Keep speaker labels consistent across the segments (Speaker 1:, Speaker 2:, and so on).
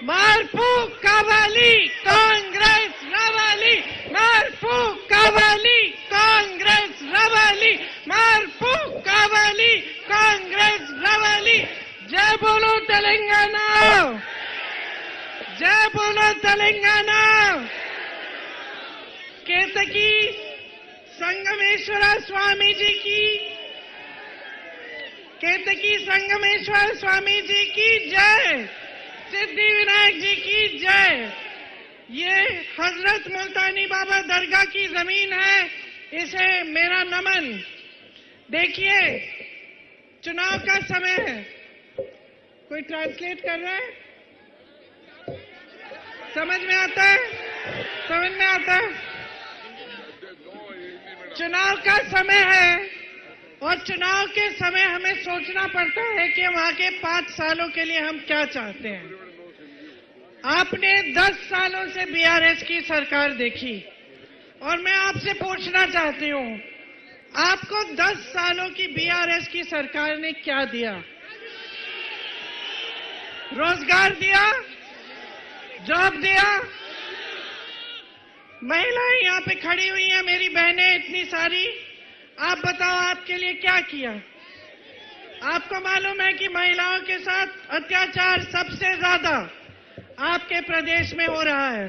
Speaker 1: మార్పు కావాలి కాంగ్రెస్ రావాలి, మార్పు కావాలి కాంగ్రెస్ రావాలి, మార్పు కావాలి కాంగ్రెస్ రావాలి। జై బోలో తెలంగాణ, జై బోలో తెలంగాణ। केतकी संगमेश्वर स्वामी जी की, केतकी संगमेश्वर स्वामी जी की जय, सिद्धि विनायक जी की जय। ये हजरत मुल्तानी बाबा दरगाह की जमीन है, इसे मेरा नमन। देखिए, चुनाव का समय है। कोई ट्रांसलेट कर रहा है? समझ में आता है? समझ में आता है? चुनाव का समय है और चुनाव के समय हमें सोचना पड़ता है कि वहां के 5 सालों के लिए हम क्या चाहते हैं। आपने 10 सालों से बीआरएस की सरकार देखी और मैं आपसे पूछना चाहती हूं, आपको 10 सालों की बीआरएस की सरकार ने क्या दिया? रोजगार दिया? जॉब दिया? महिलाएं यहाँ पे खड़ी हुई हैं, मेरी बहनें इतनी सारी, आप बताओ आपके लिए क्या किया? आपको मालूम है कि महिलाओं के साथ अत्याचार सबसे ज्यादा आपके प्रदेश में हो रहा है।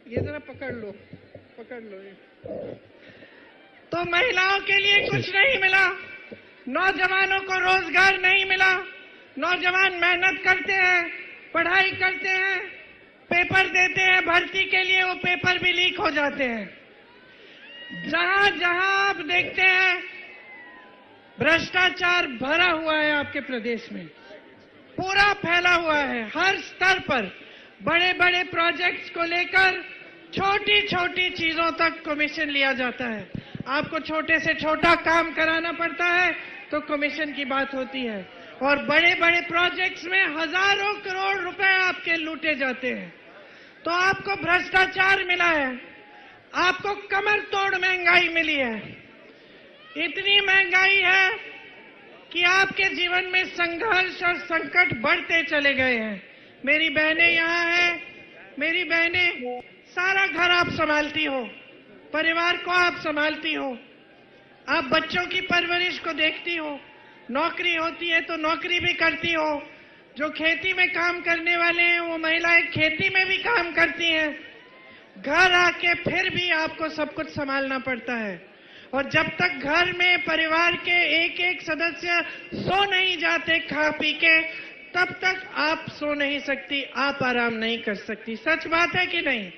Speaker 1: ये जरा पकड़ लो, पकड़ लो ये। तो महिलाओं के लिए कुछ नहीं मिला, नौजवानों को रोजगार नहीं मिला। नौजवान मेहनत करते हैं, पढ़ाई करते हैं, पेपर देते हैं भर्ती के लिए, वो पेपर भी लीक हो जाते हैं। जहां जहां आप देखते हैं भ्रष्टाचार भरा हुआ है आपके प्रदेश में, पूरा फैला हुआ है। हर स्तर पर बड़े बड़े प्रोजेक्ट्स को लेकर छोटी छोटी चीजों तक कमीशन लिया जाता है। आपको छोटे से छोटा काम कराना पड़ता है तो कमीशन की बात होती है, और बड़े बड़े प्रोजेक्ट्स में हजारों करोड़ रुपए आपके लूटे जाते हैं। तो आपको भ्रष्टाचार मिला है, आपको कमर तोड़ महंगाई मिली है। इतनी महंगाई है कि आपके जीवन में संघर्ष और संकट बढ़ते चले गए हैं। मेरी बहनें यहाँ हैं, मेरी बहनें, सारा घर आप संभालती हो, परिवार को आप संभालती हो, आप बच्चों की परवरिश को देखती हो, नौकरी होती है तो नौकरी भी करती हो। जो खेती में काम करने वाले हैं वो महिलाएं खेती में भी काम करती हैं। घर आके फिर भी आपको सब कुछ संभालना पड़ता है, और जब तक घर में परिवार के एक एक सदस्य सो नहीं जाते खा पी के, तब तक आप सो नहीं सकती, आप आराम नहीं कर सकती। सच बात है कि नहीं?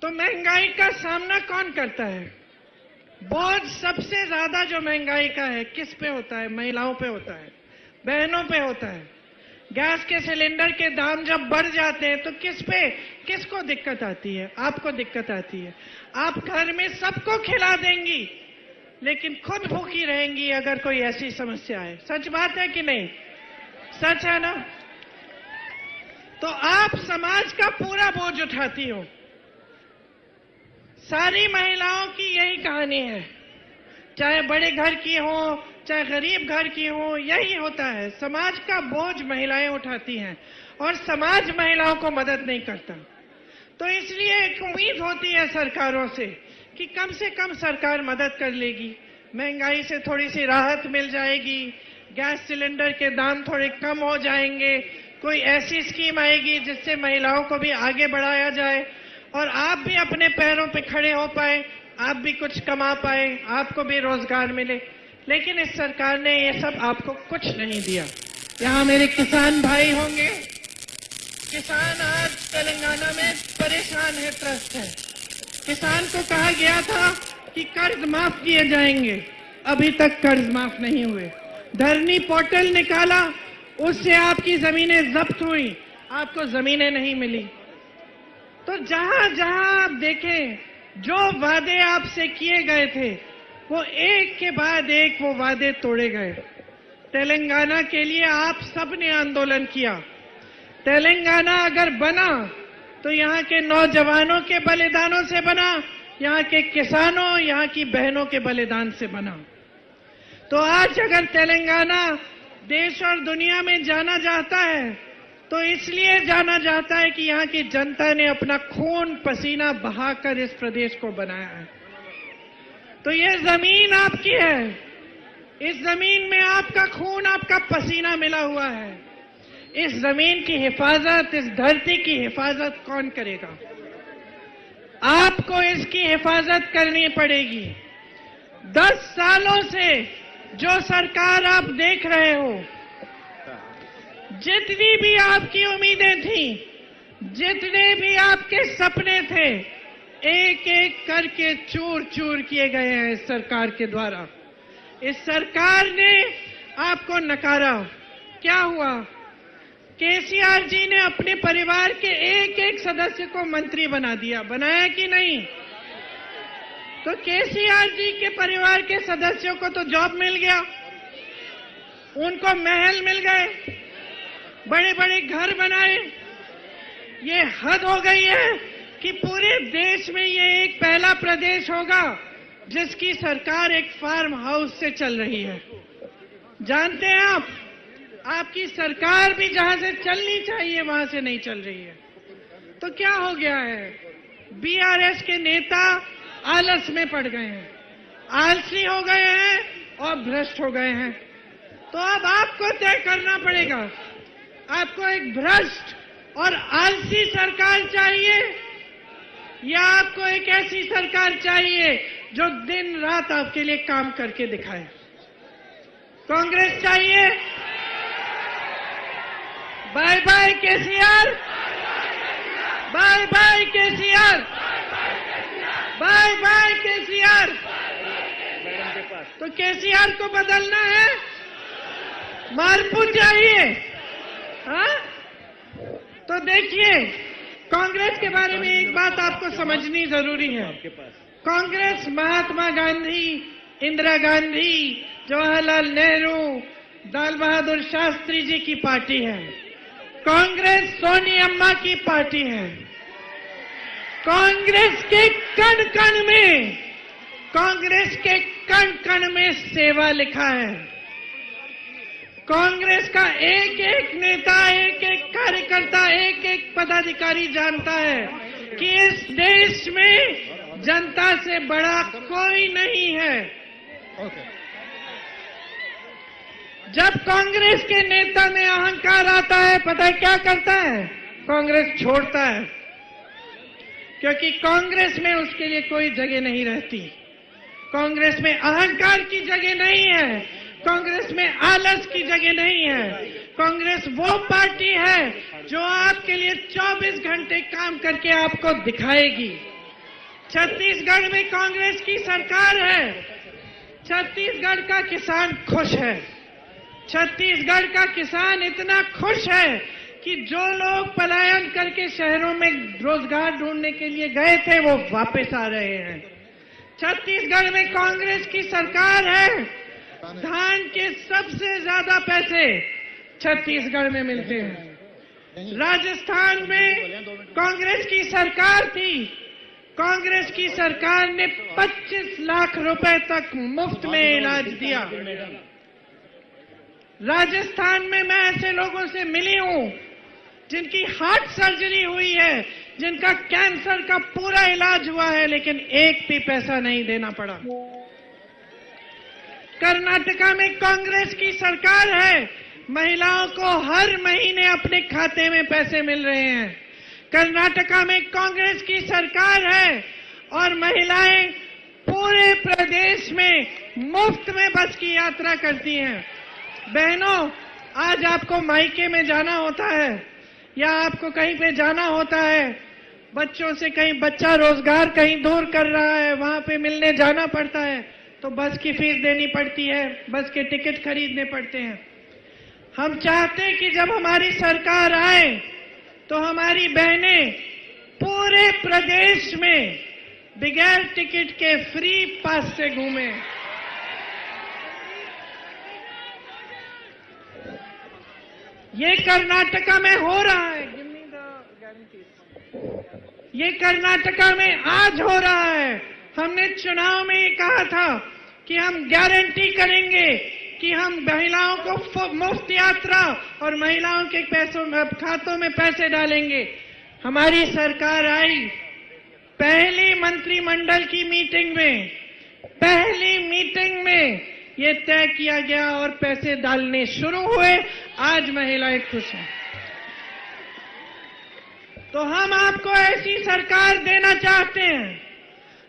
Speaker 1: तो महंगाई का सामना कौन करता है? बोझ सबसे ज्यादा जो महंगाई का है किस पे होता है? महिलाओं पे होता है, बहनों पे होता है। गैस के सिलेंडर के दाम जब बढ़ जाते हैं तो किसको दिक्कत आती है? आपको दिक्कत आती है। आप घर में सबको खिला देंगी लेकिन खुद भूखी रहेंगी अगर कोई ऐसी समस्या है। सच बात है कि नहीं? सच है ना? तो आप समाज का पूरा बोझ उठाती हो। सारी महिलाओं की यही कहानी है, चाहे बड़े घर की हो चाहे गरीब घर की हो, यही होता है। समाज का बोझ महिलाएं उठाती हैं और समाज महिलाओं को मदद नहीं करता। तो इसलिए एक उम्मीद होती है सरकारों से कि कम से कम सरकार मदद कर लेगी, महंगाई से थोड़ी सी राहत मिल जाएगी, गैस सिलेंडर के दाम थोड़े कम हो जाएंगे, कोई ऐसी स्कीम आएगी जिससे महिलाओं को भी आगे बढ़ाया जाए और आप भी अपने पैरों पे खड़े हो पाए, आप भी कुछ कमा पाए, आपको भी रोजगार मिले। लेकिन इस सरकार ने ये सब आपको कुछ नहीं दिया। यहाँ मेरे किसान भाई होंगे, किसान आज तेलंगाना में परेशान है, त्रस्त है। किसान को कहा गया था कि कर्ज माफ किए जाएंगे, अभी तक कर्ज माफ नहीं हुए। धरनी पोर्टल निकाला, उससे आपकी जमीनें जब्त हुई, आपको जमीनें नहीं मिली। तो जहां जहां आप देखें, जो वादे आपसे किए गए थे वो एक के बाद एक वो वादे तोड़े गए। तेलंगाना के लिए आप सबने आंदोलन किया। तेलंगाना अगर बना तो यहाँ के नौजवानों के बलिदानों से बना, यहाँ के किसानों, यहाँ की बहनों के बलिदान से बना। तो आज अगर तेलंगाना देश और दुनिया में जाना जाता है तो इसलिए जाना जाता है कि यहाँ की जनता ने अपना खून पसीना बहाकर इस प्रदेश को बनाया है। तो ये जमीन आपकी है, इस जमीन में आपका खून आपका पसीना मिला हुआ है। इस जमीन की हिफाजत, इस धरती की हिफाजत कौन करेगा? आपको इसकी हिफाजत करनी पड़ेगी। 10 सालों से जो सरकार आप देख रहे हो, जितनी भी आपकी उम्मीदें थी, जितने भी आपके सपने थे, एक एक करके चूर चूर किए गए हैं इस सरकार के द्वारा। इस सरकार ने आपको नकारा। क्या हुआ? केसीआर जी ने अपने परिवार के एक एक सदस्य को मंत्री बना दिया, बनाया कि नहीं? तो केसीआर जी के परिवार के सदस्यों को तो जॉब मिल गया, उनको महल मिल गए, बड़े बड़े घर बनाए। ये हद हो गई है कि पूरे देश में ये एक पहला प्रदेश होगा जिसकी सरकार एक फार्म हाउस से चल रही है। जानते हैं आप, आपकी सरकार भी जहां से चलनी चाहिए वहां से नहीं चल रही है। तो क्या हो गया है? बीआरएस के नेता आलस में पड़ गए हैं, आलसी हो गए हैं और भ्रष्ट हो गए हैं। तो अब आपको तय करना पड़ेगा, आपको एक भ्रष्ट और आलसी सरकार चाहिए या आपको एक ऐसी सरकार चाहिए जो दिन रात आपके लिए काम करके दिखाए? कांग्रेस चाहिए? Bye bye KCR, bye bye KCR, bye bye KCR. तो केसीआर को बदलना है, मारपू चाहिए। हाँ? तो देखिए, कांग्रेस के बारे में एक बात आपको समझनी जरूरी है। कांग्रेस महात्मा गांधी, इंदिरा गांधी, जवाहरलाल नेहरू, लाल बहादुर शास्त्री जी की पार्टी है। कांग्रेस सोनी अम्मा की पार्टी है। कांग्रेस के कण कण में, कांग्रेस के कण कण में सेवा लिखा है। कांग्रेस का एक एक नेता, एक एक कार्यकर्ता, एक एक पदाधिकारी जानता है कि इस देश में जनता से बड़ा कोई नहीं है। जब कांग्रेस के नेता में अहंकार आता है, पता है क्या करता है? कांग्रेस छोड़ता है, क्योंकि कांग्रेस में उसके लिए कोई जगह नहीं रहती। कांग्रेस में अहंकार की जगह नहीं है, कांग्रेस में आलस की जगह नहीं है। कांग्रेस वो पार्टी है जो आपके लिए 24 घंटे काम करके आपको दिखाएगी। छत्तीसगढ़ में कांग्रेस की सरकार है, छत्तीसगढ़ का किसान खुश है। छत्तीसगढ़ का किसान इतना खुश है कि जो लोग पलायन करके शहरों में रोजगार ढूंढने के लिए गए थे वो वापस आ रहे हैं। छत्तीसगढ़ में कांग्रेस की सरकार है, धान के सबसे ज्यादा पैसे छत्तीसगढ़ में मिलते हैं। राजस्थान में कांग्रेस की सरकार थी, कांग्रेस की सरकार ने 25 लाख रुपए तक मुफ्त में इलाज दिया। राजस्थान में मैं ऐसे लोगों से मिली हूं जिनकी हार्ट सर्जरी हुई है, जिनका कैंसर का पूरा इलाज हुआ है, लेकिन एक भी पैसा नहीं देना पड़ा। कर्नाटका में कांग्रेस की सरकार है, महिलाओं को हर महीने अपने खाते में पैसे मिल रहे हैं। कर्नाटका में कांग्रेस की सरकार है और महिलाएं पूरे प्रदेश में मुफ्त में बस की यात्रा करती हैं। बहनों, आज आपको मायके में जाना होता है या आपको कहीं पे जाना होता है, बच्चों से कहीं बच्चा रोजगार कहीं दूर कर रहा है, वहां पे मिलने जाना पड़ता है, तो बस की फीस देनी पड़ती है, बस के टिकट खरीदने पड़ते हैं। हम चाहते हैं कि जब हमारी सरकार आए तो हमारी बहनें पूरे प्रदेश में बगैर टिकट के फ्री पास से घूमें। ये कर्नाटका में हो रहा है, ये कर्नाटका में आज हो रहा है। हमने चुनाव में ये कहा था कि हम गारंटी करेंगे कि हम महिलाओं को मुफ्त यात्रा और महिलाओं के खातों में पैसे डालेंगे। हमारी सरकार आई, पहली मंत्रिमंडल की मीटिंग में, पहली मीटिंग में ये तय किया गया और पैसे डालने शुरू हुए। आज महिलाएं खुश हैं। तो हम आपको ऐसी सरकार देना चाहते हैं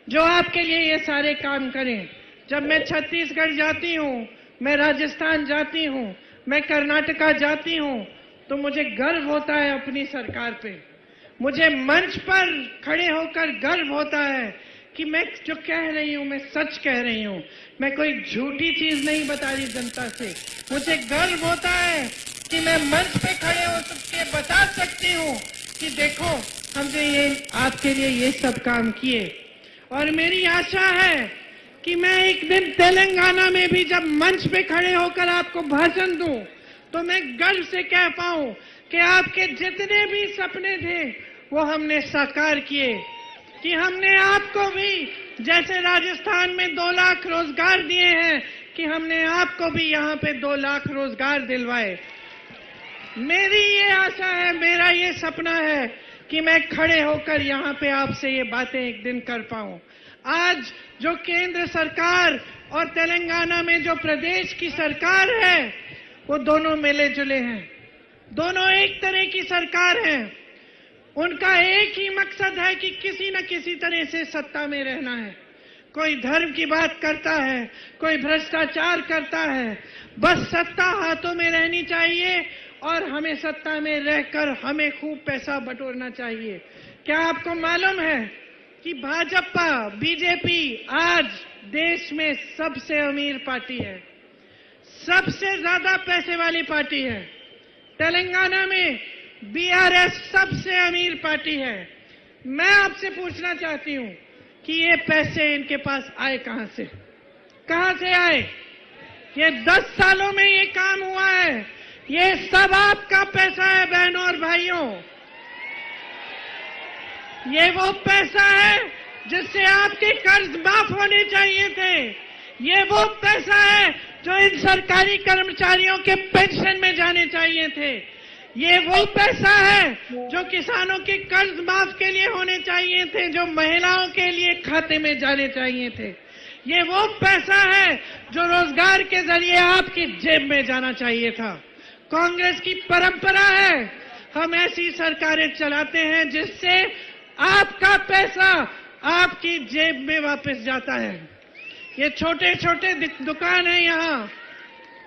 Speaker 1: जो आपके लिए ये सारे काम करें। जब मैं छत्तीसगढ़ जाती हूँ, मैं राजस्थान जाती हूँ, मैं कर्नाटका जाती हूँ, तो मुझे गर्व होता है अपनी सरकार पे। मुझे मंच पर खड़े होकर गर्व होता है कि मैं जो कह रही हूँ मैं सच कह रही हूँ, मैं कोई झूठी चीज नहीं बता रही जनता से। मुझे गर्व होता है कि मैं मंच पे खड़े हो के बता सकती हूँ कि देखो हमने ये आपके लिए ये सब काम किए। और मेरी आशा है कि मैं एक दिन तेलंगाना में भी जब मंच पे खड़े होकर आपको भाषण दूं तो मैं गर्व से कह पाऊं कि आपके जितने भी सपने थे वो हमने साकार किए। कि हमने आपको भी, जैसे राजस्थान में 2 लाख रोजगार दिए हैं, कि हमने आपको भी यहाँ पे 2 लाख रोजगार दिलवाए। मेरी ये आशा है, मेरा ये सपना है कि मैं खड़े होकर यहाँ पे आपसे ये बातें एक दिन कर पाऊं। आज जो केंद्र सरकार और तेलंगाना में जो प्रदेश की सरकार है, वो दोनों मिले जुले हैं, दोनों एक तरह की सरकार है। उनका एक ही मकसद है कि किसी न किसी तरह से सत्ता में रहना है। कोई धर्म की बात करता है, कोई भ्रष्टाचार करता है, बस सत्ता हाथों में रहनी चाहिए और हमें सत्ता में रहकर हमें खूब पैसा बटोरना चाहिए। क्या आपको मालूम है कि भाजपा, बीजेपी आज देश में सबसे अमीर पार्टी है, सबसे ज्यादा पैसे वाली पार्टी है। तेलंगाना में बीआरएस सबसे अमीर पार्टी है। मैं आपसे पूछना चाहती हूं कि ये पैसे इनके पास आए कहां से? कहां से आए? ये 10 सालों में ये काम हुआ है। ये सब आपका पैसा है बहनों और भाइयों। ये वो पैसा है जिससे आपके कर्ज माफ होने चाहिए थे। ये वो पैसा है जो इन सरकारी कर्मचारियों के पेंशन में जाने चाहिए थे। ये वो पैसा है जो किसानों के कर्ज माफ के लिए होने चाहिए थे, जो महिलाओं के लिए खाते में जाने चाहिए थे। ये वो पैसा है जो रोजगार के जरिए आपकी जेब में जाना चाहिए था। कांग्रेस की परंपरा है, हम ऐसी सरकारें चलाते हैं जिससे आपका पैसा आपकी जेब में वापस जाता है। ये छोटे छोटे दुकान है यहाँ,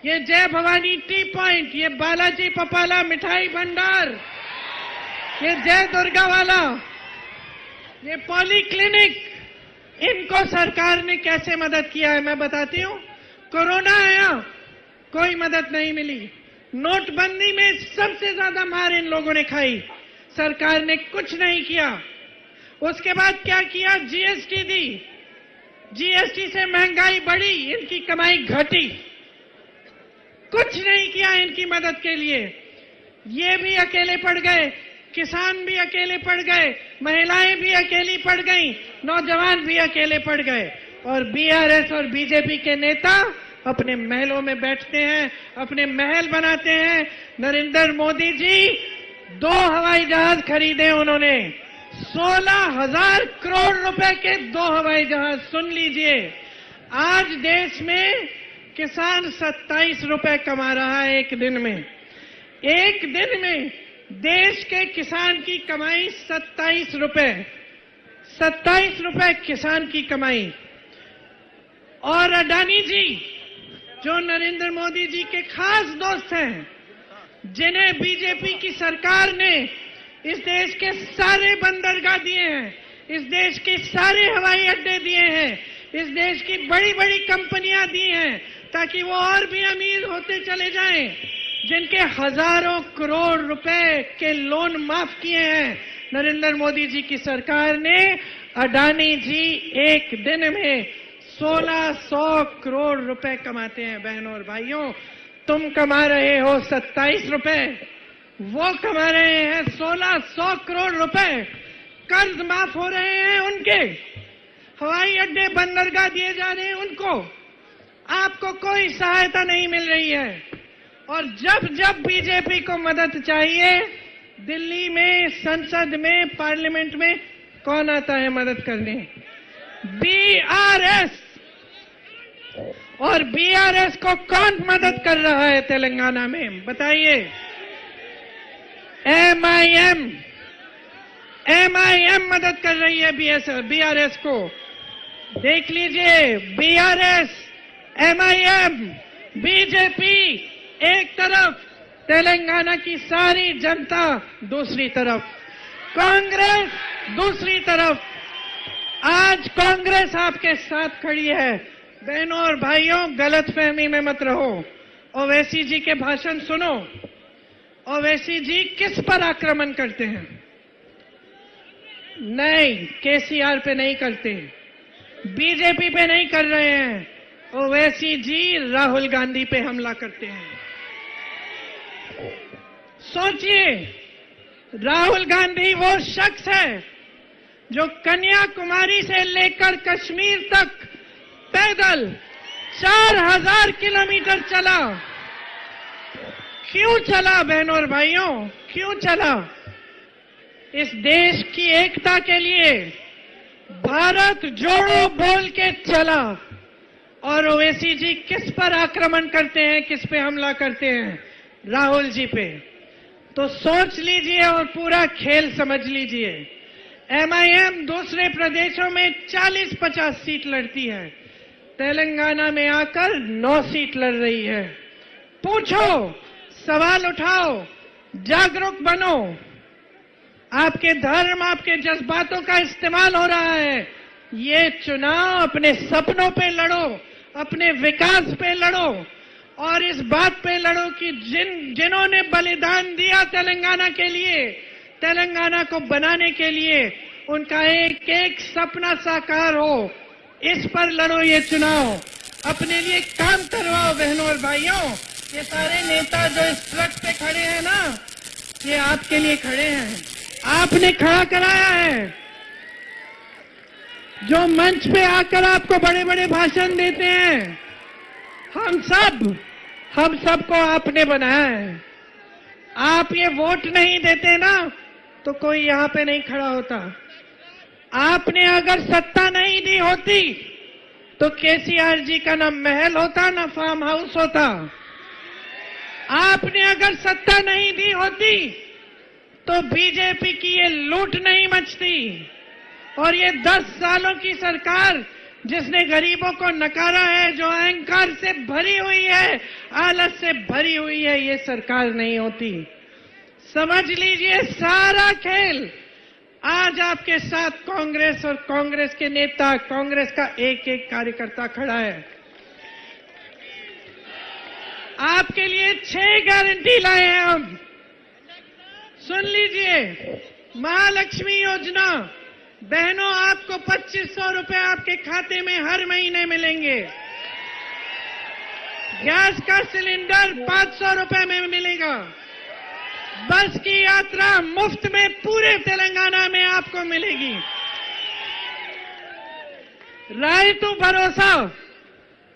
Speaker 1: ये जय भवानी टी पॉइंट, ये बालाजी पपाला मिठाई भंडार, ये जय दुर्गा वाला, ये पॉली क्लिनिक, इनको सरकार ने कैसे मदद किया है मैं बताती हूँ। कोरोना आया, कोई मदद नहीं मिली। नोटबंदी में सबसे ज्यादा मार इन लोगों ने खाई, सरकार ने कुछ नहीं किया। उसके बाद क्या किया? जीएसटी दी, जीएसटी से महंगाई बढ़ी, इनकी कमाई घटी। कुछ नहीं किया इनकी मदद के लिए। ये भी अकेले पड़ गए, किसान भी अकेले पड़ गए, महिलाएं भी अकेली पड़ गईं, नौजवान भी अकेले पड़ गए। और बीआरएस और बीजेपी के नेता अपने महलों में बैठते हैं, अपने महल बनाते हैं। नरेंद्र मोदी जी 2 हवाई जहाज खरीदे उन्होंने, 16,000 करोड़ रुपए के 2 हवाई जहाज। सुन लीजिए, आज देश में किसान 27 रुपए कमा रहा है एक दिन में। एक दिन में देश के किसान की कमाई 27 रुपए, 27 रुपए किसान की कमाई। और अडानी जी जो नरेंद्र मोदी जी के खास दोस्त हैं, जिन्हें बीजेपी की सरकार ने इस देश के सारे बंदरगाह दिए हैं, इस देश के सारे हवाई अड्डे दिए हैं, इस देश की बड़ी बड़ी कंपनियां दी हैं ताकि वो और भी अमीर होते चले जाएं, जिनके हजारों करोड़ रुपए के लोन माफ किए हैं नरेंद्र मोदी जी की सरकार ने। अडानी जी एक दिन में 1600 करोड़ रुपए कमाते हैं। बहनों और भाइयों, तुम कमा रहे हो 27 रुपए, वो कमा रहे हैं 1600 करोड़ रुपए। कर्ज माफ हो रहे हैं उनके, हवाई अड्डे बंदरगाह दिए जा रहे हैं उनको, आपको कोई सहायता नहीं मिल रही है। और जब जब बीजेपी को मदद चाहिए, दिल्ली में, संसद में, पार्लियामेंट में कौन आता है मदद करने? बीआरएस। और बीआरएस को कौन मदद कर रहा है तेलंगाना में, बताइए? एमआईएम मदद कर रही है बीआरएस को। देख लीजिए, बीआरएस, एमआईएम, बीजेपी एक तरफ, तेलंगाना की सारी जनता दूसरी तरफ, कांग्रेस दूसरी तरफ। आज कांग्रेस आपके साथ खड़ी है। बहनों और भाइयों, गलतफहमी में मत रहो। ओवैसी जी के भाषण सुनो। ओवैसी जी किस पर आक्रमण करते हैं? नहीं, केसीआर पे नहीं करते, बीजेपी पे नहीं कर रहे हैं। ओवैसी जी राहुल गांधी पे हमला करते हैं। सोचिए, राहुल गांधी वो शख्स है जो कन्याकुमारी से लेकर कश्मीर तक पैदल 4000 किलोमीटर चला। क्यों चला बहनों और भाइयों, क्यों चला? इस देश की एकता के लिए भारत जोड़ो बोल के चला। और ओवैसी जी किस पर आक्रमण करते हैं, किस पे हमला करते हैं? राहुल जी पे। तो सोच लीजिए और पूरा खेल समझ लीजिए। एमआईएम दूसरे प्रदेशों में 40-50 सीट लड़ती है, तेलंगाना में आकर 9 सीट लड़ रही है। पूछो, सवाल उठाओ, जागरूक बनो। आपके धर्म, आपके जज्बातों का इस्तेमाल हो रहा है। ये चुनाव अपने सपनों पे लड़ो, अपने विकास पे लड़ो, और इस बात पे लड़ो कि जिन्होंने बलिदान दिया तेलंगाना के लिए, तेलंगाना को बनाने के लिए, उनका एक एक सपना साकार हो। इस पर लड़ो ये चुनाव, अपने लिए काम करवाओ बहनों और भाइयों। ये सारे नेता जो इस ट्रक पे खड़े हैं ना, ये आपके लिए खड़े हैं, आपने खड़ा कराया है। जो मंच पे आकर आपको बड़े बड़े भाषण देते हैं, हम सबको आपने बनाया है। आप ये वोट नहीं देते ना, तो कोई यहां पे नहीं खड़ा होता। आपने अगर सत्ता नहीं दी होती, तो केसीआर जी का ना महल होता, ना फार्म हाउस होता। आपने अगर सत्ता नहीं दी होती, तो बीजेपी की ये लूट नहीं मचती। और ये 10 सालों की सरकार जिसने गरीबों को नकारा है, जो अहंकार से भरी हुई है, आलस से भरी हुई है, ये सरकार नहीं होती। समझ लीजिए, सारा खेल आज आपके साथ कांग्रेस और कांग्रेस के नेता, कांग्रेस का एक एक कार्यकर्ता खड़ा है। आपके लिए 6 गारंटी लाए हैं हम। सुन लीजिए, महालक्ष्मी योजना, बहनों आपको 2500 रुपए आपके खाते में हर महीने मिलेंगे। गैस का सिलेंडर 500 रुपए में मिलेगा। बस की यात्रा मुफ्त में पूरे तेलंगाना में आपको मिलेगी। रायतु भरोसा,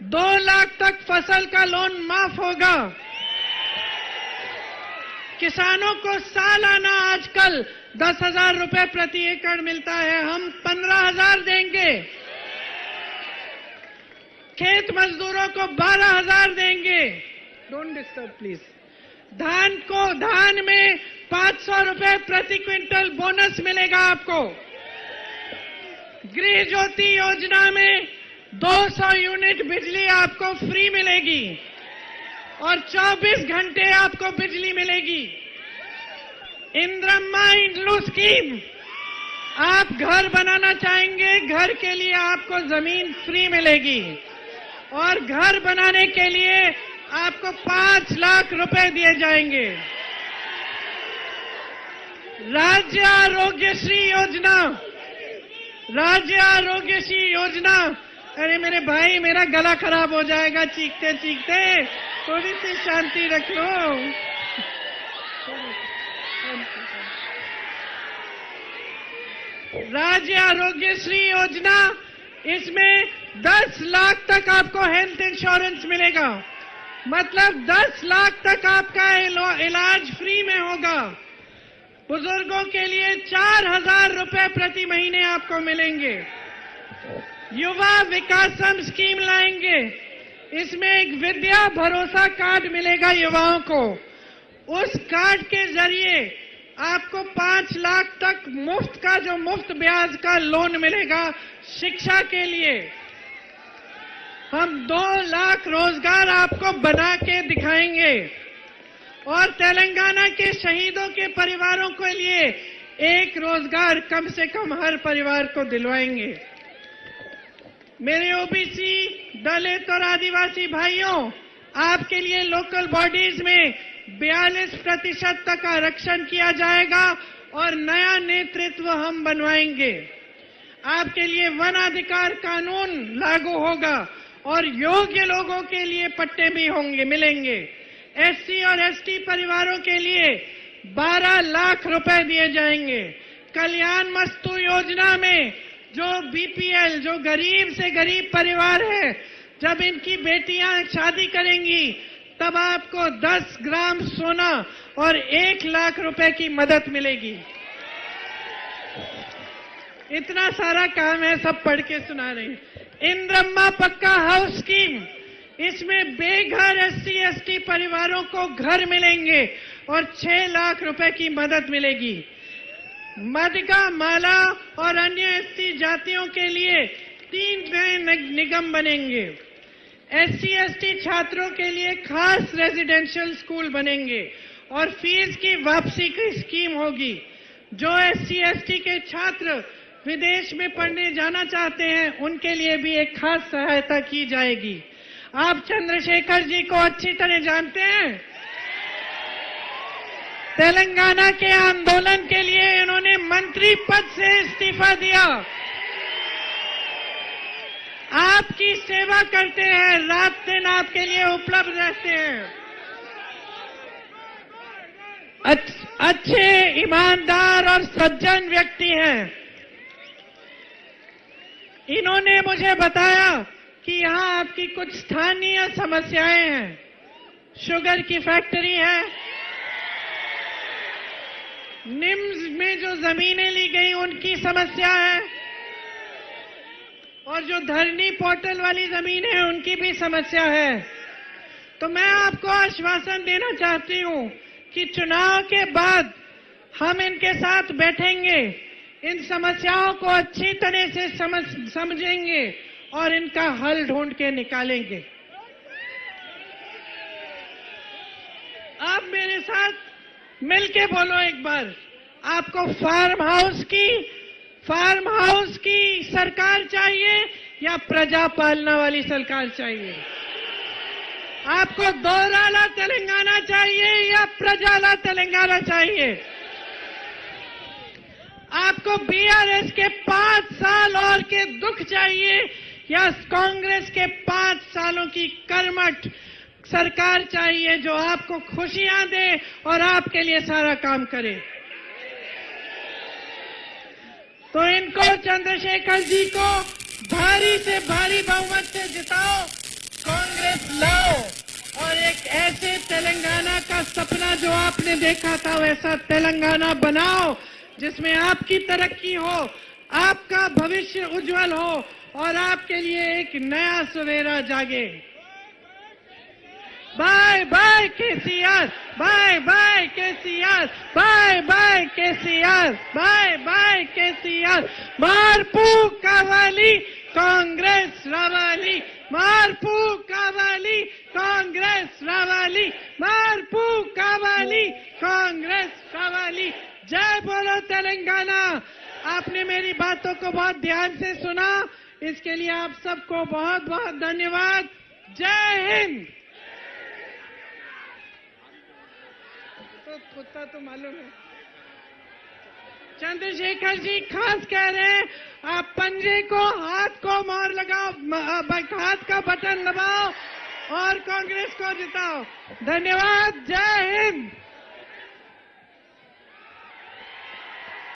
Speaker 1: 2 लाख तक फसल का लोन माफ होगा। किसानों को सालाना आजकल 10,000 रुपए प्रति एकड़ मिलता है, हम 15,000 देंगे। खेत मजदूरों को 12,000 देंगे। Don't disturb please. धान में 500 रुपए प्रति क्विंटल बोनस मिलेगा आपको। गृह ज्योति योजना में 200 यूनिट बिजली आपको फ्री मिलेगी और 24 घंटे आपको बिजली मिलेगी। इंदिरा इंड्लू स्कीम, आप घर बनाना चाहेंगे, घर के लिए आपको जमीन फ्री मिलेगी और घर बनाने के लिए आपको 5 लाख रुपए दिए जाएंगे। राज्य आरोग्यश्री योजना, राज्य आरोग्यश्री योजना, अरे मेरे भाई, मेरा गला खराब हो जाएगा चीखते चीखते, थोड़ी सी शांति रख लो। राज्य आरोग्यश्री योजना, इसमें 10 लाख तक आपको हेल्थ इंश्योरेंस मिलेगा, मतलब 10 लाख तक आपका इलाज फ्री में होगा। बुजुर्गों के लिए 4,000 रुपए प्रति महीने आपको मिलेंगे। युवा विकासम स्कीम लाएंगे, इसमें एक विद्या भरोसा कार्ड मिलेगा युवाओं को। उस कार्ड के जरिए आपको 5 लाख तक मुफ्त ब्याज का लोन मिलेगा शिक्षा के लिए। हम 2 लाख रोजगार आपको बना के दिखाएंगे और तेलंगाना के शहीदों के परिवारों के लिए एक रोजगार कम से कम हर परिवार को दिलवाएंगे। मेरे ओबीसी, दलित और आदिवासी भाइयों, आपके लिए लोकल बॉडीज में 42% तक आरक्षण किया जाएगा और नया नेतृत्व हम बनवाएंगे। आपके लिए वन अधिकार कानून लागू होगा और योग्य लोगों के लिए पट्टे भी मिलेंगे। एससी और एसटी परिवारों के लिए 12 लाख रुपए दिए जाएंगे। कल्याण मस्तु योजना में जो बीपीएल, जो गरीब से गरीब परिवार है, जब इनकी बेटियां शादी करेंगी तब आपको 10 ग्राम सोना और 1 लाख रुपए की मदद मिलेगी। इतना सारा काम है, सब पढ़ के सुना रहे हैं। इंद्रम्मा पक्का हाउस स्कीम, इसमें बेघर एससी एसटी परिवारों को घर मिलेंगे और 6 लाख रुपए की मदद मिलेगी। मदगा, माला और अन्य एससी जातियों के लिए 3 नए निगम बनेंगे। एससी एसटी छात्रों के लिए खास रेजिडेंशियल स्कूल बनेंगे और फीस की वापसी की स्कीम होगी। जो एससी एसटी के छात्र विदेश में पढ़ने जाना चाहते हैं, उनके लिए भी एक खास सहायता की जाएगी। आप चंद्रशेखर जी को अच्छी तरह जानते हैं। तेलंगाना के आंदोलन के लिए इन्होंने मंत्री पद से इस्तीफा दिया। आपकी सेवा करते हैं, रात दिन आपके लिए उपलब्ध रहते हैं। अच्छे, ईमानदार और सज्जन व्यक्ति हैं। इन्होंने मुझे बताया कि यहाँ आपकी कुछ स्थानीय समस्याएं हैं। शुगर की फैक्ट्री है, निम्स में जो जमीनें ली गई उनकी समस्या है, और जो धरनी पोर्टल वाली जमीन है उनकी भी समस्या है। तो मैं आपको आश्वासन देना चाहती हूं कि चुनाव के बाद हम इनके साथ बैठेंगे, इन समस्याओं को अच्छी तरह से समझेंगे और इनका हल ढूंढ के निकालेंगे। आप मेरे साथ मिलके बोलो एक बार, आपको फार्म हाउस की सरकार चाहिए या प्रजा पालना वाली सरकार चाहिए? आपको दोराला तेलंगाना चाहिए या प्रजाला तेलंगाना चाहिए? आपको बीआरएस के 5 साल और के दुख चाहिए या कांग्रेस के 5 सालों की कर्मठ सरकार चाहिए जो आपको खुशियां दे और आपके लिए सारा काम करे? तो इनको, चंद्रशेखर जी को भारी से भारी बहुमत से जिताओ, कांग्रेस लाओ और एक ऐसे तेलंगाना का सपना जो आपने देखा था वैसा तेलंगाना बनाओ जिसमें आपकी तरक्की हो, आपका भविष्य उज्जवल हो और आपके लिए एक नया सवेरा जागे। Bye bye KCR, bye bye KCR, bye bye KCR, bye bye KCR. मार्पू कावाली कांग्रेस रावाली, मार्पू कावाली कांग्रेस रावाली, मार्पू कावाली कांग्रेस रावाली। जय बोलो तेलंगाना। आपने मेरी बातों को बहुत ध्यान से सुना, इसके लिए आप सबको बहुत बहुत धन्यवाद। जय हिंद। तो कुत्ता तो मालूम है। चंद्रशेखर जी खास कह रहे हैं, आप पंजे को, हाथ को मोहर लगाओ, हाथ का बटन दबाओ और कांग्रेस को जिताओ। धन्यवाद। जय हिंद।